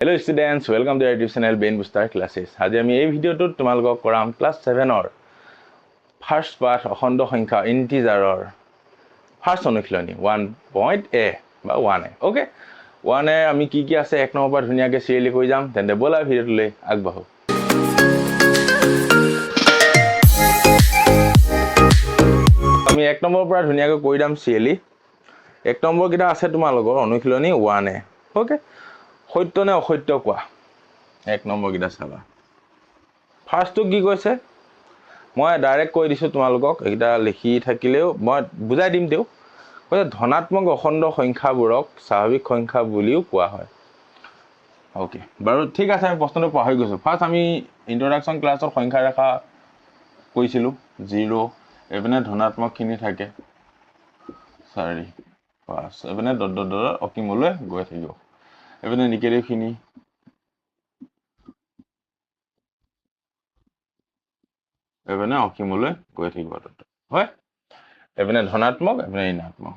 Hello students, welcome to our YouTube channel Brain Booster Classes. আজি আমি এই ভিডিওটোত তোমালোকক কৰাম ক্লাস 7 ৰ ফাৰ্স্ট পাৰ্ট অখণ্ড সংখ্যা ইন্টিজাৰৰ ফাৰ্স্ট অনুশীলনী 1.a বা 1a. ওকে 1a আমি কি কি আছে এক নম্বৰ পৰা ধুনিয়াকৈ সিৰিয়েলি কৈ যাম তেন্তে বলা ভিডিওটোলৈ আগবাঢ়ো. আমি এক নম্বৰৰ পৰা ধুনিয়াকৈ কৈ যাম সিৰিয়েলি. এক নম্বৰ কিটা আছে তোমালোকৰ অনুশীলনী 1a. ওকে সত্য নে অসত্য কোৱা এক নম্বৰ কিটা চাবা. ফাৰ্স্টটো কি কৈছে মই ডাইৰেক্ট কৈ দিছো তোমালোকক এটা লিখি থাকিলেও মই বুজাই দিম তেও কৈছে ধনাত্মক অখণ্ড সংখ্যাবোৰক স্বাভাৱিক সংখ্যা বুলিও কোৱা হয়. ওকে বাৰু ঠিক আছে আমি প্ৰশ্নটো পাহৰি গৈছো. ফাৰ্স্ট আমি ইন্ট্ৰোডাকচন ক্লাছৰ সংখ্যা ৰেখা কৈছিলো 0 এপিনে ধনাত্মক খিনি থাকে 4 5 এপিনে ডট ডট ডট অসীমলৈ গৈ থাকিব. এপিনে নিগেটিভ খিনি এপিনে অসীমলৈ গৈ থাকিব হয়. এপিনে ধনাত্মক এপিনে ঋণাত্মক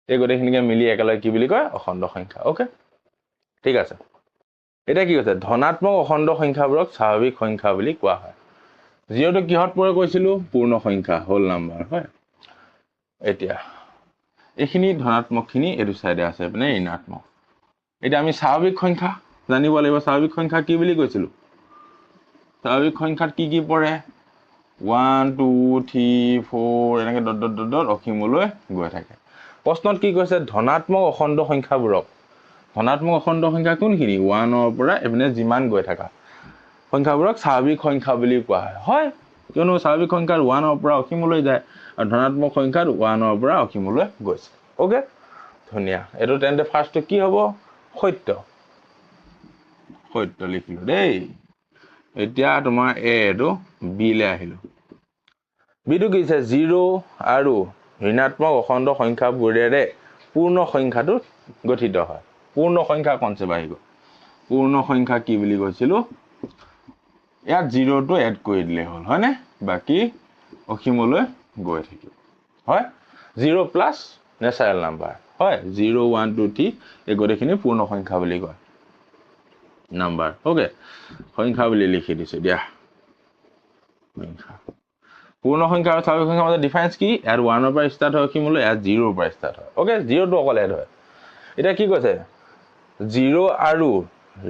এই গোটেইখিনিকে মিলি একেলগে কি বুলি কয় অখণ্ড সংখ্যা. ওকে ঠিক আছে. এটা কি কৈছে ধনাত্মক অখণ্ড সংখ্যাবোৰক স্বাভাৱিক সংখ্যা বুলি কোৱা হয়. যিহেতু কিহত পৰে কৈছিলো পূৰ্ণ সংখ্যা হোল নাম্বাৰ হয়. এতিয়া এইখিনি ধনাত্মক খিনি এটো সাইডে আছে এপিনে ঋণাত্মক. এটা আমি স্বাভাৱিক সংখ্যা জানিব লাগিব. স্বাভাৱিক সংখ্যা কি বুলি কৈছিলো স্বাভাৱিক সংখ্যাত কি কি পৰে 1 2 3 4 এনেকে ডট ডট ডট ডট অসীমলৈ গৈ থাকে. প্ৰশ্নত কি কৈছে ধনাত্মক অখণ্ড সংখ্যাবোৰক ধনাত্মক অখণ্ড সংখ্যা কোনখিনি 1 ৰ পৰা এপিনে যিমান গৈ থাকা সংখ্যাবোৰক স্বাভাৱিক সংখ্যা বুলি কোৱা হয়. হয় কিয়নো স্বাভাৱিক সংখ্যাৰ 1 ৰ পৰা অসীমলৈ যায় আৰু ধনাত্মক সংখ্যাৰ 1 ৰ পৰা অসীমলৈ গৈছে. ওকে ধুনিয়া. এটো তেন্তে ফাৰ্স্টটো কি হ'ব সত্য. সত্য লিখিলো দেই. এতিয়া তোমাৰ এ এটো বি লে আহিলো. বিটো কি আছে 0 আৰু ঋণাত্মক অখণ্ড সংখ্যাবোৰেৰে পূৰ্ণ সংখ্যাটো গঠিত হয়. পূৰ্ণ সংখ্যা কনসেপ্ট আহিব. পূৰ্ণ সংখ্যা কি বুলি কৈছিলো ইয়াত 0 টো এড কৰি দিলে হল হয় নে বাকি অসীমলৈ গৈ থাকিব হয়. 0 প্লাস নেচাৰেল নাম্বাৰ হয় 0 1 2 3 এই গোটেইখিনি পূৰ্ণ সংখ্যা বুলি কয় নাম্বাৰ. ওকে সংখ্যা বুলি লিখি দিছো দিয়া. সংখ্যা পূৰ্ণ সংখ্যা আৰু স্বাভাৱিক সংখ্যাৰ মাজত ডিফাৰেন্স কি ইয়াত 1 ৰ পৰা ষ্টাৰ্ট হয় অসীমলৈ ইয়াত 0 ৰ পৰা ষ্টাৰ্ট হয়. ওকে 0 টো অকল এড হয়. এটা কি কৈছে 0 আৰু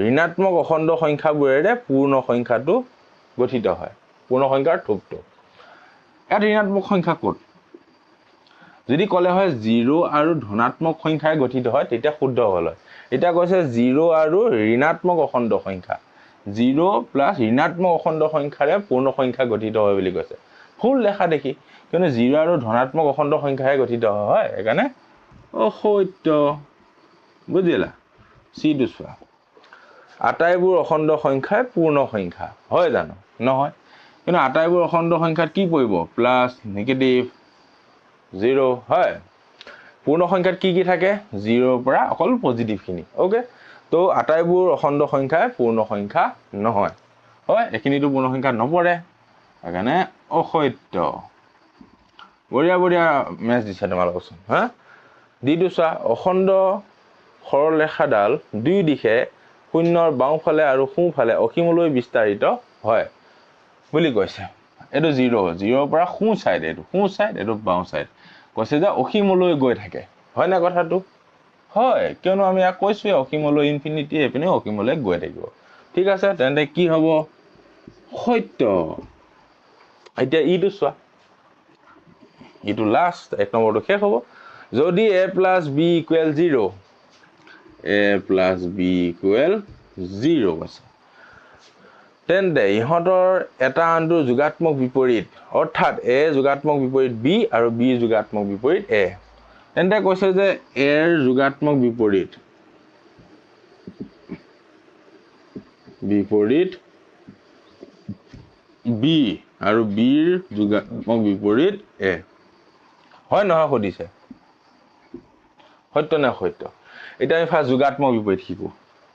ঋণাত্মক অখণ্ড সংখ্যাবোৰেৰে পূৰ্ণ সংখ্যাটো গঠিত হয়. পূৰ্ণ সংখ্যাৰ থোপটো ইয়াত ঋণাত্মক সংখ্যা ক'ত যদি কলে হয় 0 আৰু ধনাত্মক সংখ্যাৰে গঠিত হয় তেতিয়া শুদ্ধ হল হয়. এটা কৈছে 0 আৰু ঋণাত্মক অখণ্ড সংখ্যা 0 প্লাস ঋণাত্মক অখণ্ড সংখ্যাৰে পূৰ্ণ সংখ্যা গঠিত হয় বুলি কৈছে. ফুল লেখা দেখি কিয়নো 0 আৰু ধনাত্মক অখণ্ড সংখ্যাৰে গঠিত হয় একাৰণে অসত্য. বুজিলা সি দুসা আটাইবোৰ অখণ্ড সংখ্যাই পূৰ্ণ সংখ্যা হয় জানো নহয়. কিন্তু আটাইবোৰ অখণ্ড সংখ্যাত কি পৰিব প্লাস নেগেটিভ 0 হয়. পূৰ্ণ সংখ্যাত কি কি থাকে 0 ৰ পৰা অকল পজিটিভ খিনি. ওকে তো আটাইবোৰ অখণ্ড সংখ্যাই পূৰ্ণ সংখ্যা নহয় হয়. এখিনিটো পূৰ্ণ সংখ্যা নপৰে একাৰণে অসত্য. বঢ়িয়া বঢ়িয়া মেচ দিছে তোমালোকক হা. দ্বিতীয় চোৱা অখণ্ড সৰলৰেখাডাল দুই দিশে শূন্যৰ বাওঁফালে আৰু সোঁফালে অসীমলৈ বিস্তাৰিত হয় বুলি কৈছে. এটো 0 0 ৰ পৰা সোঁ সাইড এটো সোঁ সাইড এটো বাওঁ সাইড কৈছে যে অসীমলৈ গৈ থাকে হয় না কথাটো হয়. কিয়নো আমি ইয়াক কৈছো অসীমলৈ ইনফিনিটি এপিনে অসীমলৈ গৈ থাকিব. ঠিক আছে তেন্তে কি হ'ব সত্য. এতিয়া ইটো চোৱা ইটো লাষ্ট এক নম্বৰটো শেষ হ'ব. যদি a plus b equal 0 a plus b equal 0 আছে তেন্তে ইহঁতৰ এটা আনটো যোগাত্মক বিপৰীত অৰ্থাৎ a যোগাত্মক বিপৰীত b আৰু b যোগাত্মক বিপৰীত a. তেন্তে কৈছে যে a ৰ যোগাত্মক বিপৰীত b আৰু b ৰ যোগাত্মক বিপৰীত a হয় নহয় সুধিছে সত্য নে সত্য. এতিয়া আমি ফাৰ্স্ট যোগাত্মক বিপৰীত শিকো.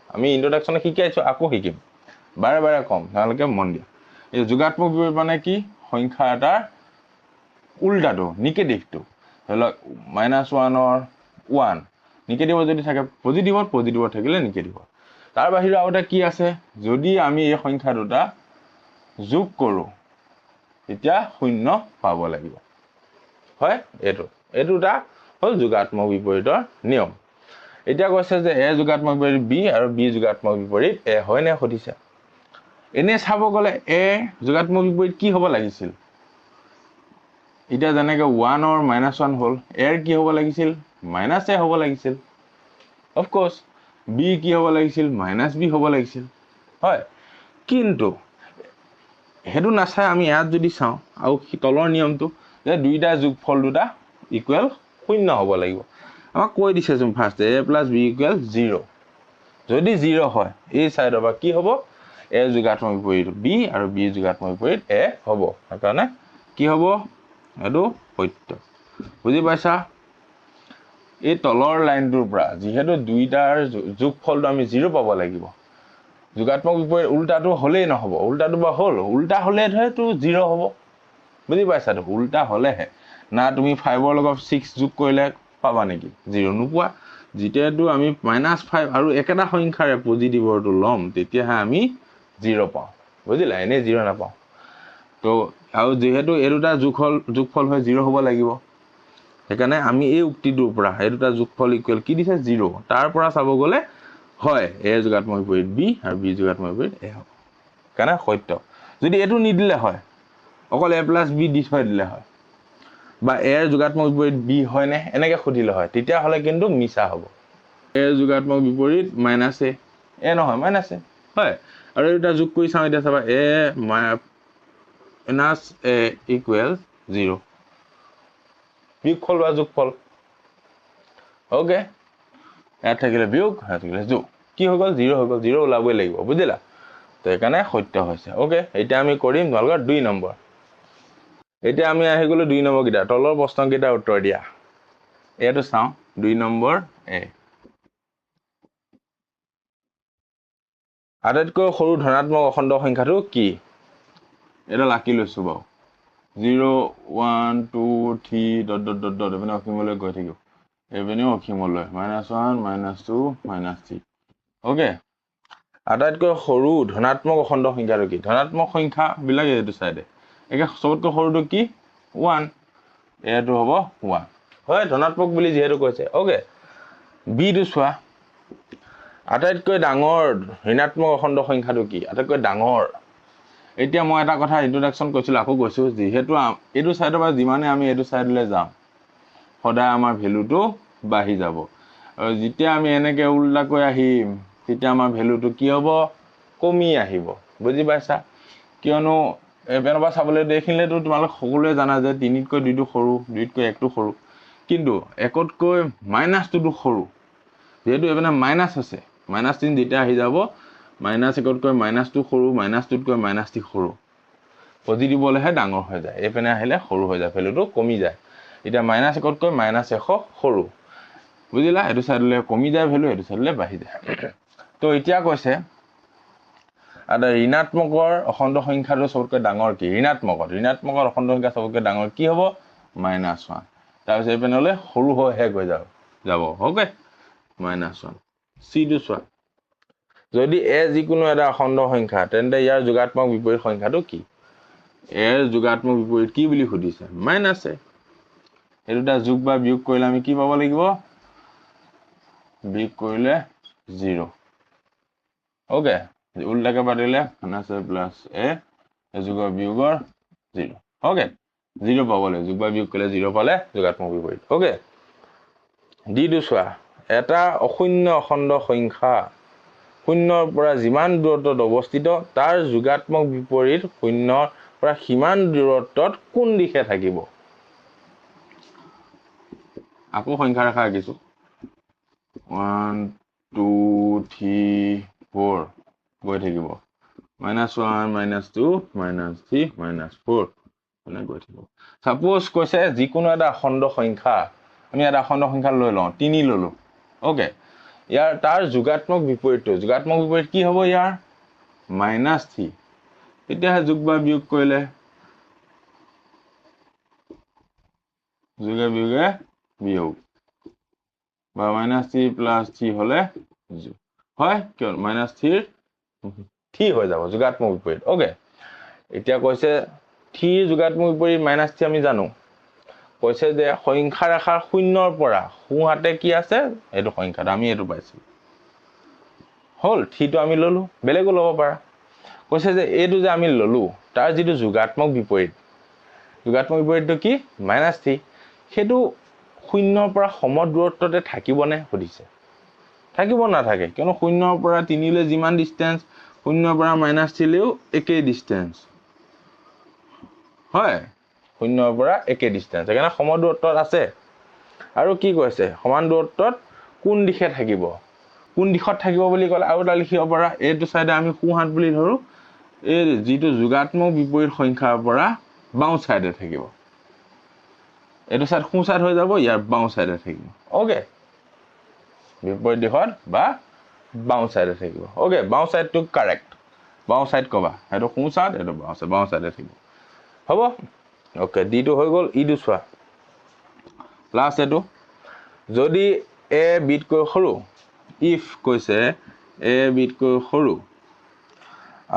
আমি ইন্ট্ৰোডাকচনে শিকাইছো আকৌ শিকিম বাৰে বাৰে কম তাহলে মন দিয়া. এই যোগাত্মক বিপৰীত মানে কি সংখ্যা এটাৰ উল্টাটো নিগেটিভটো ধৰি লওক -1 ৰ 1 নিগেটিভত যদি থাকে পজিটিভত থাকিলে নিগেটিভত তাৰ বাহিৰে আৰু এটা কি আছে যদি আমি এই সংখ্যা দুটা যোগ কৰোঁ তেতিয়া শূন্য পাব লাগিব হয় এইটোটা হ'ল যোগাত্মক বিপৰীতৰ নিয়ম এতিয়া কৈছে যে a যোগাত্মক বিপৰীত b আৰু b যোগাত্মক বিপৰীত a হয় নে সুধিছে এনে চাব গ'লে a যোগাত্মক বিপৰীত কি হ'ব লাগিছিল এতিয়া যেনেকৈ 1 or -1 হ'ল a ৰ কি হ'ব লাগিছিল -a হ'ব লাগিছিল অফ কোৰ্স b কি হ'ব লাগিছিল -b হ'ব লাগিছিল হয় কিন্তু হেতু নাচাই আমি ইয়াত যদি চাওঁ আৰু তলৰ নিয়মটো যে দুইটা যোগফল দুটা ইকুৱেল শূন্য হ'ব লাগিব আমাক কৈ দিছে যে ফাৰ্স্ট a + b = 0 যদি 0 হয় এই সাইডৰ পৰা কি হ'ব a যোগাত্মক বিপৰীত b আৰু b যোগাত্মক বিপৰীত a হ'ব কাৰণে কি হ'ব এটো সত্য বুজি পাইছা এই তলৰ লাইনটোৰ পৰা যেহেতু দুইটাৰ যোগফলটো আমি 0 পাব লাগিব যোগাত্মক বিপৰীত উল্টাটো হলেই নহব উল্টাটো বা হল উল্টা হলে তো 0 হ'ব বুজি পাইছা তো উল্টা হলেহে না তুমি 5 ৰ লগত 6 যোগ কৰিলে পাবা নেকি 0 নোপোৱা যেতিয়াটো আমি -5 আৰু একেটা সংখ্যাৰে পজিটিভৰটো লম তেতিয়াহে আমি 0 পাওঁ বুজিলা এনে 0 নাপাওঁ তো আৰু যেহেতু এই দুটা যোগফল হয় 0 হ'ব লাগিব সেইকাৰণে আমি এই উক্তিটোৰ পৰা এই দুটা যোগফল ইকুৱেল কি দিছে 0 তাৰ পৰা চাব গ'লে হয় a যোগাত্মক বিপৰীত b আৰু b যোগাত্মক বিপৰীত a হ'ব কাৰণে সত্য যদি এটো নিদিলে হয় অকল a + b দি থৈ দিলে হয় বা a ৰ যোগাত্মক বিপৰীত b হয় নে এনেকৈ খুদিলে হয় তেতিয়া হলে কিন্তু মিছা হ'ব a যোগাত্মক বিপৰীত -a নহয় -a হয় আৰু এটা যোগ কৰি চাওঁ এতিয়া চাবা a = 0 বিয়োগফল বা যোগফল ওকে ইয়াত থাকিলে বিয়োগ ইয়াত থাকিলে যোগ কি হৈ গ'ল 0 হৈ গ'ল 0 ওলাবই লাগিব বুজিলা তো একাৰণে সত্য হৈছে ওকে এতিয়া আমি কৰিম তোমালোকৰ 2 নম্বৰ এতিয়া আমি আহি গলো 2 নম্বৰ কিটা তলৰ প্ৰশ্ন কিটা উত্তৰ দিয়া এটো চাওঁ 2 নম্বৰ এ আটাইতকৈ সৰু ধনাত্মক অখণ্ড সংখ্যাটো কি এটা লাকি লৈছো বাও 0 1 2 3 ... এপিনে অসীমলৈ গৈ থাকিব এপিনেও অসীমলৈ -1 -2 -3 ওকে আটাইতকৈ সৰু ধনাত্মক অখণ্ড সংখ্যাটো কি ধনাত্মক সংখ্যা বিলাক এইটো সাইডে একে সবতকৈ সৰুটো কি 1 এটো হ'ব 1 হয় ধনাত্মক বুলি যেহেতু কৈছে ওকে বি টো চোৱা আটাইতকৈ ডাঙৰ ঋণাত্মক অখণ্ড সংখ্যাটো কি আটাইতকৈ ডাঙৰ এতিয়া মই এটা কথা ইন্ট্ৰোডাকশন কৈছিল আকৌ কৈছো যেহেতু এইটো সাইডৰ পৰা যিমানে আমি এইটো সাইডলৈ যাম সদায় আমাৰ ভ্যালুটো বাঢ়ি যাব আৰু যেতিয়া আমি এনেকৈ উল্টাকৈ আহিম তেতিয়া আমাৰ ভ্যালুটো কি হ'ব কমি আহিব বুজি পাইছা কিয়নো এবেনবা চাবলৈ দেখিলেতো তোমালোক সকলোৱে জানা যে 3 তকৈ 2টো সৰু 2 তকৈ 1টো সৰু কিন্তু 1তকৈ -2টো সৰু যেহেতু এবেনে মাইনাস আছে -3 যেতিয়া আহি যাব -1তকৈ -2 সৰু -2তকৈ -3 সৰু পজিটিভ হলেহে ডাঙৰ হৈ যায় এপেনে আহিলে সৰু হৈ যায় ভ্যালুটো কমি যায় এতিয়া -1তকৈ -100 সৰু বুজিলা এটো সাইডলৈ কমি যায় ভ্যালু এটো সাইডলৈ বাঢ়ি যায় তো এতিয়া কৈছে আদা ঋণাত্মকৰ অখণ্ড সংখ্যাটো সবতকৈ ডাঙৰ কি ঋণাত্মকৰ অখণ্ড সংখ্যা সবতকৈ ডাঙৰ কি হ'ব -1 তাৰ পিছত এপেনলৈ সৰু হৈ গৈ যাব ওকে -1 সি টো চোৱা যদি a যিকোনো এটা অখণ্ড সংখ্যা তেন্তে ইয়াৰ যোগাত্মক বিপৰীত সংখ্যাটো কি a ৰ যোগাত্মক বিপৰীত কি বুলি সুধিছে -a এই দুটা যোগ বা বিয়োগ কৰিলে আমি কি পাব লাগিব বিয়োগ কৰিলে 0 ওকে উল্টাকে পাতিলে -a যোগৰ বিয়োগৰ 0 ওকে 0 পাব লাগিব যোগ বা বিয়োগ কৰিলে 0 পালে যোগাত্মক বিপৰীত ওকে ডি টো চোৱা এটা অশূন্য অখণ্ড সংখ্যা শূন্যৰ পৰা যিমান দূৰত্বত অৱস্থিত তাৰ যোগাত্মক বিপৰীত শূন্যৰ পৰা সিমান দূৰত্বত কোন দিশে থাকিব আকৌ সংখ্যা ৰেখা আঁকিছো 1 2 3 4 গৈ থাকিব -1 -2 -3 -4 এনে গৈ থাকিব সাপোজ কৈছে যিকোনো এটা অখণ্ড সংখ্যা আমি এটা অখণ্ড সংখ্যা লৈ লওঁ 3 ললো ওকে ইয়াৰ তাৰ যোগাত্মক বিপৰীত কি হ'ব ইয়াৰ -3 এতিয়া যোগ বা বিয়োগ কৰিলে যোগে বিয়োগে বিয়োগ বা -3 + 3 হলে হয় কিয় -3 3 হৈ যাব যোগাত্মক বিপৰীত ওকে এতিয়া কৈছে 3 যোগাত্মক বিপৰীত -3 আমি জানো কৈছে যে সংখ্যা ৰেখাৰ 0 ৰ পৰা সোঁহাতে কি আছে এইটো সংখ্যাটো আমি এইটো পাইছো হল 3 টো আমি ললো বেলেগো লব পাৰা কৈছে যে এইটো যে আমি ললো তাৰ যেটো যোগাত্মক বিপৰীতটো কি -3 সেইটো 0 ৰ পৰা সম দূৰত্বতে থাকিবনে সুধিছে থাকিব নাথাকে কিয়নো 0 ৰ পৰা 3 লৈ যিমান ডিসটেন্স 0 ৰ পৰা -3 লৈও একেই ডিসটেন্স হয় 0 ৰ পৰা একেই ডিসটেন্স সেইকাৰণে সম দূৰত্বত আছে আৰু কি কৈছে সমান দূৰত্বত কোন দিশে থাকিব কোন দিশত থাকিব বুলি ক'লে আৰু এটা লিখিব পাৰা এইটো সাইডে আমি সোঁহাত বুলি ধৰো এই যেটো যোগাত্মক বিপৰীত সংখ্যাৰ পৰা বাওঁ সাইডে থাকিব এইটো সাইড সোঁ সাইড হৈ যাব ইয়াৰ বাওঁ সাইডে থাকিব ওকে বিপৰীত দিশত বা বাওঁ সাইডে থাকিব ওকে বাওঁ সাইডটো কাৰেক্ট বাওঁ সাইড কবা এটো সোঁ সাইড এটো বাওঁ সাইডে থাকিব হ'ব ওকে ডি টো হৈ গল ই টো চোৱা প্লাস এটো যদি এ বিতকৈ সৰু ইফ কৈছে এ বিতকৈ সৰু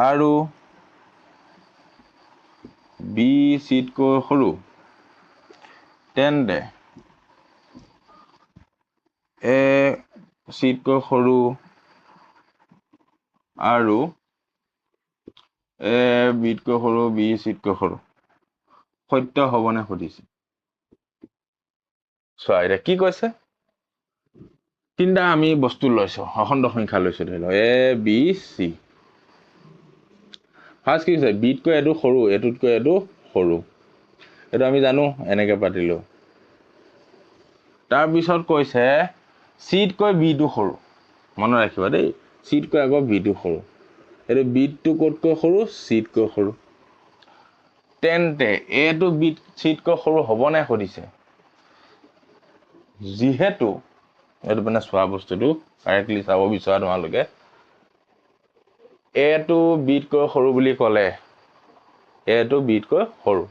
আৰু বি সিতকৈ সৰু তেন্তে এ সিতকৈ সৰু আৰু এ বিতকৈ সৰু বি সিতকৈ সৰু সত্য হবনে সুধিছে চোৱা এটা কি কৈছে তিনটা আমি বস্তু লৈছো অখণ্ড সংখ্যা লৈছো ধৰি লও এ বি সি ফাৰ্স্ট কি কৈছে বিতকৈ এটো সৰু এটোতকৈ এটো সৰু এটো আমি জানো এনেকে পাতিলো তাৰ পিছত কৈছে সিতকৈ বি টো সৰু মনত ৰাখিবা দেই সিতকৈ আগৰ বি টো সৰু এটো বিটো কতকৈ সৰু সিতকৈ সৰু তেন্তে এটো বিট সিতকৈ সৰু হবনে সুধিছে যিহেতু এটো মানে সোৱা বস্তুটো কাৰেক্টলি চাব বিচৰা তোমালোকে এটো বিটকৈ সৰু বুলি ক'লে এটো বিটকৈ সৰু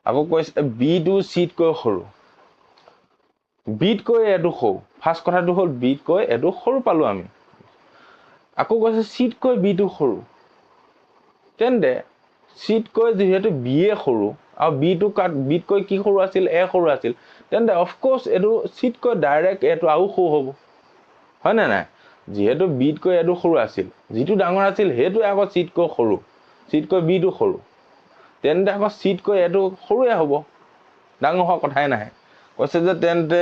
আকৌ কৈছে বি টো সিতকৈ সৰু বিটকৈ এটো সৰু ফাৰ্স্ট কথাটো হল বিটকৈ এটো সৰু পালো আমি আকৌ কৈছে সিতকৈ বি টো সৰু তেন্তে সিতকৈ যেহেতু বি এ সৰু আৰু বি টো বিটকৈ কি সৰু আছিল এ সৰু আছিল তেন্তে অফ কোৰ্স এটো সিতকৈ ডাইৰেক্ট এটো আউ সৰু হ'ব হয় না নাই যেহেতু বিটকৈ এটো সৰু আছিল যেটো ডাঙৰ আছিল হেতু আকৌ সিতকৈ সৰু সিতকৈ বি টো সৰু তেন্তে আকৌ সিতকৈ এটো সৰুয়ে হ'ব ডাঙৰ হোৱা কথাই নাই কৈছে যে তেন্তে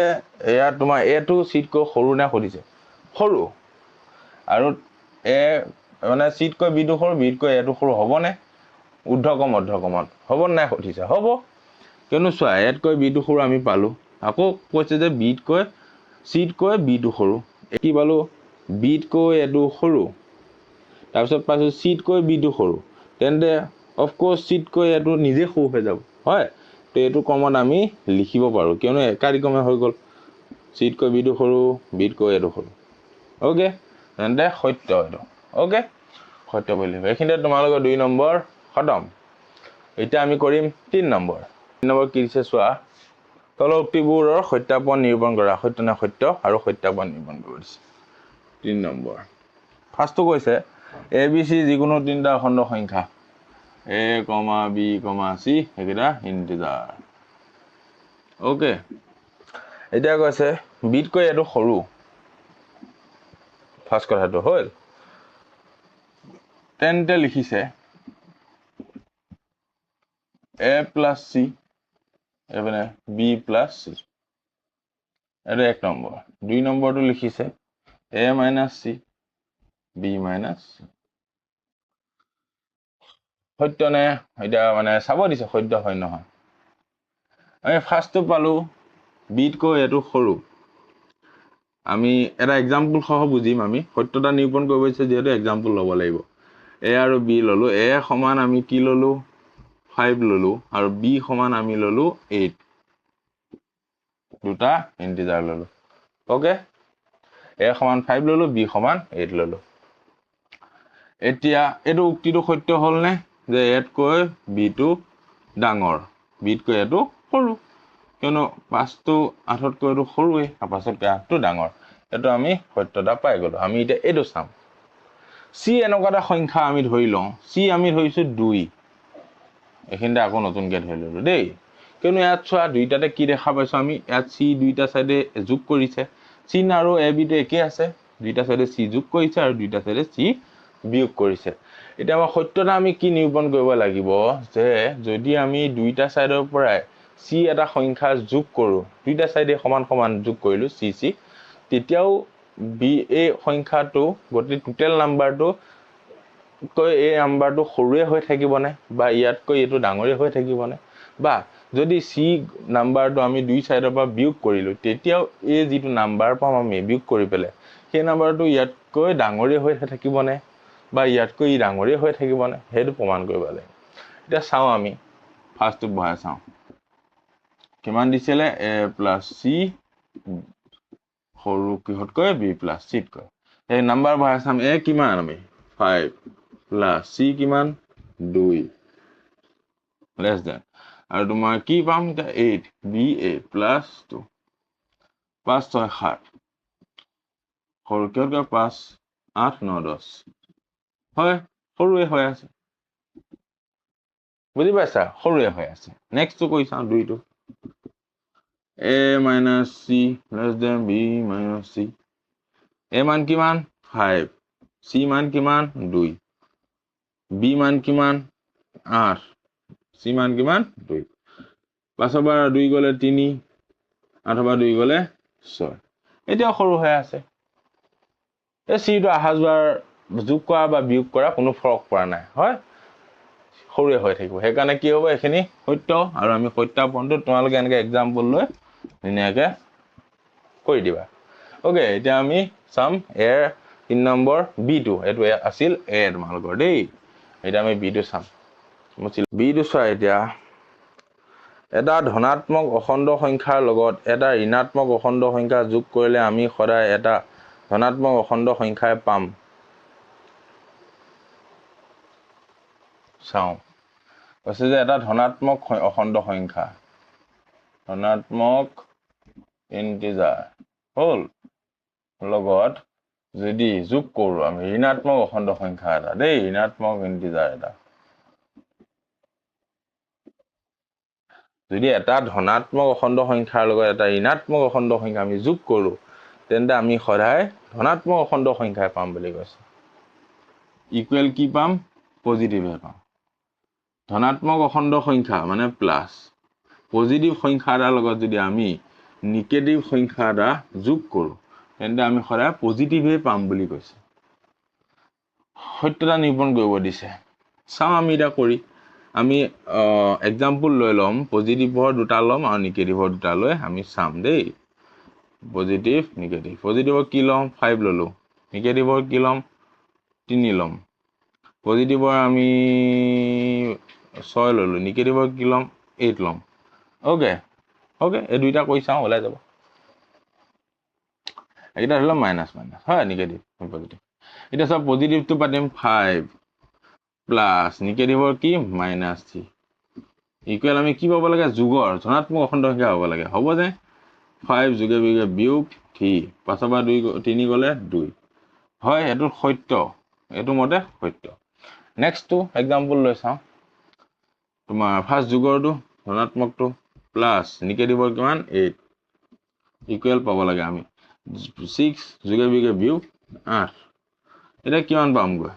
এয়া তোমাৰ এটো সিতকৈ সৰু নে সুধিছে সৰু আৰু এ মানে সিতকৈ বি টো সৰু বিটকৈ এটো সৰু হ'বনে ঊৰ্ধ্বকম মধ্যকমত হ'ব নাই সুধিছে হ'ব কিয়নো চোৱা এতকৈ বি টো সৰু আমি পালো আকৌ কৈছে যে বিটকৈ সিতকৈ বি টো সৰু কি পালো বিটকৈ এটো সৰু তাৰ পিছত পাইছো সিতকৈ বি টো সৰু তেন্তে অফ কোৰ্স সিতকৈ এটো নিজে সৰু হৈ যাব হয় তো এটো কমত আমি লিখিব পাৰো কিয়নো একাধিক্ৰমে হৈ গল সিতকৈ বি টো সৰু বিটকৈ এটো সৰু ওকে তেন্তে সত্য এটো ওকে সত্য বুলি লিখিব এইখিনিতে তোমালোকৰ 2 নম্বৰ খতম এতিয়া আমি কৰিম 3 নম্বৰ কি দিছে চোৱা তলৰ উক্তিবোৰৰ সত্যাপন নিৰূপণ কৰা সত্য নে সত্য আৰু সত্যাপন নিৰূপণ কৰিব দিছে 3 নম্বৰ ফাৰ্স্টটো কৈছে এ বি সি যিকোনো তিনটা অখণ্ড সংখ্যা a, b, c একেটা ইন্টিজাৰ ওকে এতিয়া কৈছে বিটকৈ এটো সৰু ফাৰ্স্ট কথাটো হল তেন্তে লিখিছে a plus c এবাৰে b plus c এটা 1 নম্বৰ 2 নম্বৰটো লিখিছে a minus c b minus c সত্য নে এটা মানে চাব দিছে সত্য হয় নহয় আমি ফাৰ্স্টটো পালো বিটকৈ এটো সৰু আমি এটা এক্সাম্পল সহ বুজিম আমি সত্যতা নিৰূপণ কৰিব হৈছে যেহেতু এক্সাম্পল ল'ব লাগিব a আৰু b ললো a সমান আমি কি ললো 5 ললো আৰু b সমান আমি ললো 8 দুটা ইন্টিজাৰ ললো ওকে a সমান 5 ললো b সমান 8 ললো এতিয়া এটো উক্তিটো সত্য হল নে যে এতকৈ b টো ডাঙৰ বিটকৈ এটো সৰু কিয়নো 5টো 8তকৈ সৰুৱে আৰু 5তকৈ 8টো ডাঙৰ এইটো আমি সত্যতা পাই গলো আমি এতিয়া এইটো চাম c এনেকুৱা এটা সংখ্যা আমি ধৰি লওঁ c আমি ধৰিছো 2 এখিনতে আকৌ নতুনকৈ ধৰি ললো দেই কিয়নো ইয়াত চোৱা দুইটাতে কি দেখা পাইছো আমি ইয়াত c দুইটা সাইডে যোগ কৰিছে c আৰু a b টো একে আছে দুইটা সাইডে c যোগ কৰিছে আৰু দুইটা সাইডে c বিয়োগ কৰিছে এতিয়া আমাৰ সত্যতা আমি কি নিৰূপণ কৰিব লাগিব যে যদি আমি দুইটা সাইডৰ পৰাই c এটা সংখ্যা যোগ কৰো দুইটা সাইডে সমান সমান যোগ কৰিলো c তেতিয়াও b a সংখ্যাটো গতি টোটাল নাম্বাৰটো কৈ এই নাম্বাৰটো সৰুৱে হৈ থাকিবনে বা ইয়াতকৈ এটো ডাঙৰে হৈ থাকিবনে বা যদি c নাম্বাৰটো আমি দুই সাইডৰ পৰা বিয়োগ কৰিলো তেতিয়াও এই যেটো নাম্বাৰ পাম আমি বিয়োগ কৰি পেলে সেই নাম্বাৰটো ইয়াতকৈ ডাঙৰে হৈ থাকিবনে বা ইয়াতকৈ ডাঙৰে হৈ থাকিবনে হেতু প্ৰমাণ কৰিব লাগে এতিয়া চাও আমি ফাৰ্ষ্টটো বহাই চাও কিমান দিছিলে a + c সৰু কিহতকৈ b + c তকৈ এই নাম্বাৰ বহাই চাম a কিমান আমি 5 + c কিমান 2 less than আৰু তোমাৰ কি পাম 8 ba + 2 5 6 7 সৰু কিহতকৈ 5 8 9 10 হয় সৰুৱে হৈ আছে বুজি পাইছা সৰুৱে হৈ আছে নেক্সটটো কৈ চাও 2টো a - c less than b - c a মান কিমান 5 c মান কিমান 2 b মান কিমান 8 c মান কিমান 2 5 বাৰ 2 গলে 3 8 বাৰ 2 গলে 6 এতিয়া সৰু হৈ আছে এই c টো আহা যোৱাৰ যোগ কৰা বা বিয়োগ কৰা কোনো ফৰক পৰা নাই হয় সৰুৱে হৈ থাকিব সেইকাৰণে কি হ'ব এখিনি সত্য আৰু আমি সত্যাপনটো তোমালোকে এনেকৈ এক্সাম্পল লৈ ধুনীয়াকৈ কৰি দিবা ওকে এতিয়া আমি চাম a 3 নম্বৰ b টো এটো আছিল a তোমালোকৰ দেই এতিয়া আমি b টো চাম b টো চোৱা এতিয়া এটা ধনাত্মক অখণ্ড সংখ্যাৰ লগত এটা ঋণাত্মক অখণ্ড সংখ্যা যোগ কৰিলে আমি সদায় এটা ধনাত্মক অখণ্ড সংখ্যাই পাম চাও কৈছে যে এটা ধনাত্মক অখণ্ড সংখ্যা ধনাত্মক ইন্টিজাৰ হল লগত যদি যোগ কৰো আমি ঋণাত্মক অখণ্ড সংখ্যা এটা দেই ঋণাত্মক ইন্টিজাৰ এটা যদি এটা ধনাত্মক অখণ্ড সংখ্যাৰ লগত এটা ঋণাত্মক অখণ্ড সংখ্যা আমি যোগ কৰো তেন্তে আমি সদায় ধনাত্মক অখণ্ড সংখ্যাই পাম বুলি কৈছে ইকুৱেল কি পাম পজিটিভ পাম ধনাত্মক অখণ্ড সংখ্যা মানে প্লাস পজিটিভ সংখ্যা এটাৰ লগত যদি আমি নিগেটিভ সংখ্যা এটা যোগ কৰো তেন্তে আমি সদায় পজিটিভে পাম বুলি কৈছে সত্যতা নিৰূপণ কৰিব দিছে চাও আমি এটা কৰি আমি এক্সাম্পল লৈ লম পজিটিভৰ দুটা লম আৰু নিগেটিভৰ দুটা লৈ আমি চাম দেই পজিটিভ নিগেটিভ পজিটিভৰ কি লম 5 ললো নিগেটিভৰ কি লম 3 লম পজিটিভৰ আমি 6 ললো নিগেটিভৰ কি লম 8 লম ওকে ওকে এই দুইটা কৈ চাও ওলাই যাব এটা হলো মাইনাস মাইনাস হয় নিগেটিভ পজিটিভ এটা সব পজিটিভ তো পাতিম 5 প্লাস নিগেটিভৰ কি -3 ইকুৱেল আমি কি পাব লাগে যোগৰ ধনাত্মক অখণ্ড সংখ্যা হ'ব লাগে হ'ব যে 5 যোগে বিয়োগে বিয়োগ 3 5 বাৰ 2 3 গলে 2 হয় এটো সত্য এটো মতে সত্য নেক্সট টু এক্সাম্পল লৈ চাও তোমাৰ ফাৰ্স্ট যোগৰটো ধনাত্মকটো প্লাস নিগেটিভৰ কিমান 8 ইকুৱেল পাব লাগে আমি 6 যোগে বিয়োগে বিয়োগ 8 এটা কিমান পামগৈ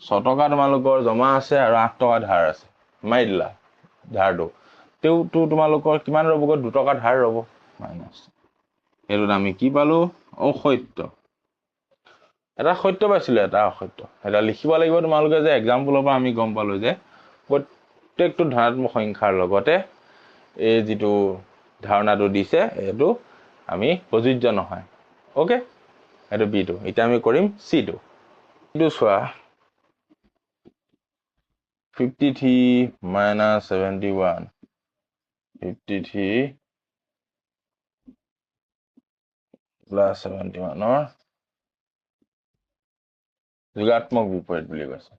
6 টকা তোমালোকৰ জমা আছে আৰু 8 টকা ধাৰ আছে মাৰি দিলা ধাৰটো তেউটো তোমালোকৰ কিমান ৰবগৈ 2 টকা ধাৰ ৰব মাইনাস এটোত আমি কি পালো অসত্য এটা সত্য পাইছিল এটা অসত্য এটা লিখিব লাগিব তোমালোকে যে এক্সাম্পলৰ পৰা আমি গম পালো যে প্ৰত্যেকটো ধনাত্মক সংখ্যাৰ লগতে এই যেটো ধাৰণাটো দিছে এটো আমি প্ৰযোজ্য নহয় ওকে এটো বি টো এটা আমি কৰিম সি টো এটো চোৱা 53 minus 71 53 plus 71 or যোগাত্মক বিপৰীত বুলি কৈছে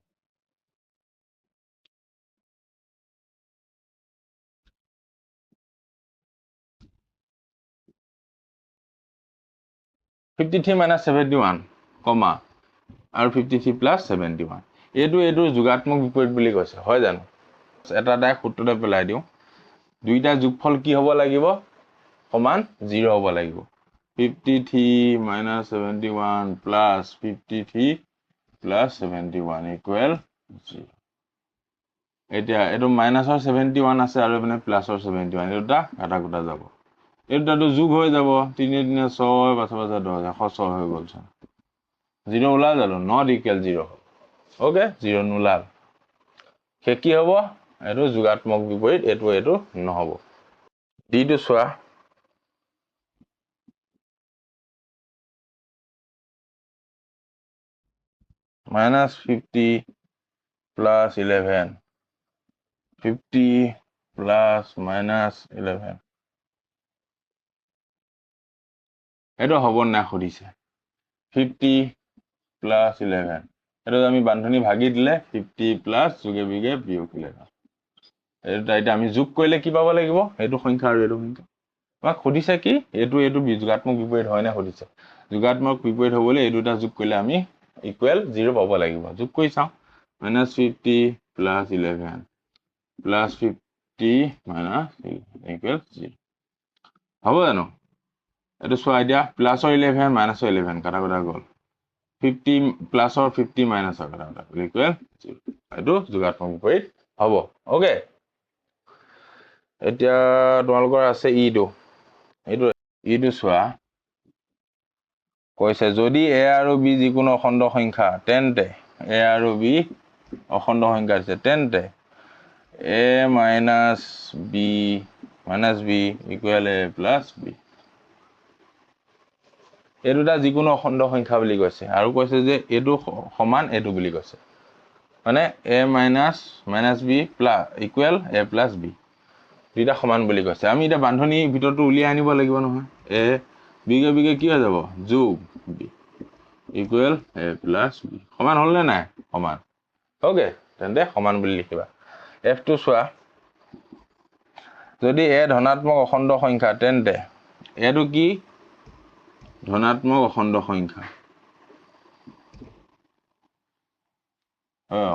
53 minus 71 কমা আৰু 53 plus 71 এইটো যোগাত্মক বিপৰীত বুলি কৈছে হয় জানো এটা ডাই সূত্ৰতে পেলাই দিও দুইটা যোগফল কি হ'ব লাগিব সমান 0 হ'ব লাগিব 53 minus 71 plus 53 plus 71 equal 0 এতিয়া এটো মাইনাসৰ 71 আছে আৰু মানে প্লাসৰ 71 এটা কাটা কুটা যাব এটাটো যোগ হৈ যাব 3 3 6 5 5 10 106 হৈ গ'ল 0 ওলা যাব not equal 0 ওকে 0 নোলাল কে কি হ'ব এটো যোগাত্মক বিপৰীত এটো নহব ডিটো সোয়া -50 plus 11 50 plus minus 11 এটো হ'ব না খুদিছে 50 plus 11 এটো আমি বান্ধনী ভাগি দিলে 50 plus যোগে বিগে বিয়োগ 11 এটা আমি যোগ কৰিলে কি পাব লাগিব এটো সংখ্যা আৰু এটো সংখ্যা আমাক খুদিছে কি এটো যোগাত্মক বিপৰীত হয় না খুদিছে যোগাত্মক বিপৰীত হ'বলে এই দুটা যোগ কৰিলে আমি ইকুৱেল 0 পাব লাগিব যোগ কৰি চাও -50 plus 11 plus 50 minus equal 0 হ'ব জানো এটো সোয়া দিয়া প্লাসৰ 11 মাইনাসৰ 11 কাটা কাটা গল 50 প্লাসৰ 50 মাইনাসৰ কাটা কাটা ইকুৱেল 0 এটো যোগাত্মক বিপৰীত হ'ব ওকে এতিয়া তোমালোকৰ আছে ইটো সোয়া কৈছে যদি a আৰু b যিকোনো অখণ্ড সংখ্যা তেন্তে a আৰু b অখণ্ড সংখ্যা আছে তেন্তে a minus b equal a plus b এই দুটা যিকোনো অখণ্ড সংখ্যা বুলি কৈছে আৰু কৈছে যে এটো সমান এটো বুলি কৈছে মানে a minus b plus equal a plus b দুটা সমান বুলি কৈছে আমি এটা বান্ধনী ভিতৰটো উলিয়াই আনিব লাগিব নহয় a বিগে কি হৈ যাব যোগ b equal a plus b সমান হল নে নাই সমান ওকে তেন্তে সমান বুলি লিখিবা f2 সোয়া যদি a ধনাত্মক অখণ্ড সংখ্যা তেন্তে এটো কি ধনাত্মক অখণ্ড সংখ্যা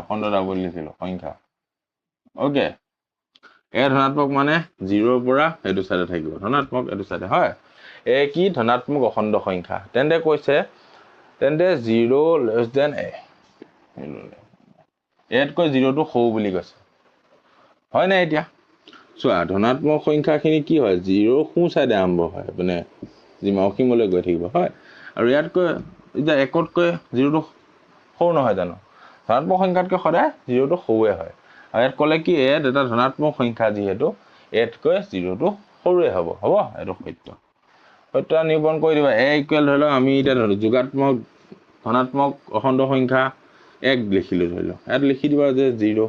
অখণ্ড ডাবল লিখিলো সংখ্যা ওকে এ ধনাত্মক মানে 0 ৰ পৰা এটো সাইডে থাকিব ধনাত্মক এটো সাইডে হয় এ কি ধনাত্মক অখণ্ড সংখ্যা তেন্তে কৈছে তেন্তে 0 less than a এতকৈ 0 টো সৰু বুলি কৈছে হয় না এতিয়া সোয়া ধনাত্মক সংখ্যাখিনি কি হয় 0 সু সাইডে আৰম্ভ হয় মানে জিমাওখিমলৈ গৈ থাকিব হয় আৰু ইয়াতকৈ এটা একতকৈ 0 টো সৰু নহয় জানো ধনাত্মক সংখ্যাতকৈ সদায় 0 টো সৰুৱে হয় আৰু ইয়াত ক'লে কি এটা ধনাত্মক সংখ্যা যিহেতু এতকৈ 0 টো সৰুৱে হ'ব এটো সত্য নিৰূপণ কৰি দিবা a ইকুৱেল ধৰি লও আমি এটা যোগাত্মক ধনাত্মক অখণ্ড সংখ্যা 1 লিখিলো ধৰি লও ইয়াত লিখি দিবা যে 0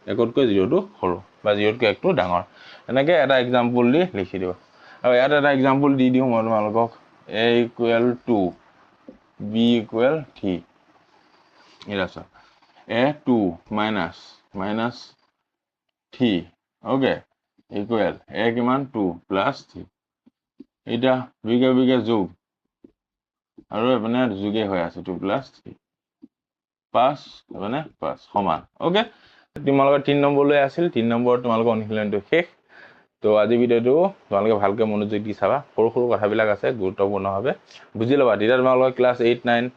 একতকৈ 0 টো সৰু বা 0 তকৈ 1 টো ডাঙৰ এনেকৈ এটা এক্সাম্পল দি লিখি দিবা আৰু ইয়াত এটা এক্সাম্পল দি দিও মই তোমালোকক a equal to b equal 3 এটা আছে a2 minus 3 okay equal a কিমান 2 plus 3 এটা বিগে যোগ আৰু এপনে যোগে হৈ আছে 2 plus 3 5 মানে 5 সমান ওকে তোমালোকৰ 3 নম্বৰ লৈ আছিল 3 নম্বৰ তোমালোকৰ অনুশীলনটো শেষ তো আজি ভিডিওটো তোমালোকে ভালকে মনোযোগ দি চাবা সৰু কথাবিলাক আছে গুৰুত্বপূৰ্ণ হবে বুজি লবা তেতিয়া তোমালোকৰ ক্লাস 8 9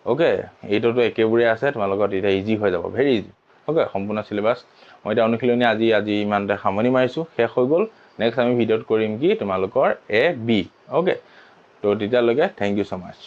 ওকে এইটোটো একেবোৰে আছে তোমালোকৰ এটা ইজি হৈ যাব ভেৰি ইজি ওকে সম্পূৰ্ণ সিলেবাস মই এটা অনুশীলনী আজি ইমানতে সামনি মাৰিছো শেষ হৈ গল নেক্সট আমি ভিডিওত কৰিম কি তোমালোকৰ a b ওকে তো তেতিয়ালৈকে থ্যাংক ইউ সো মাচ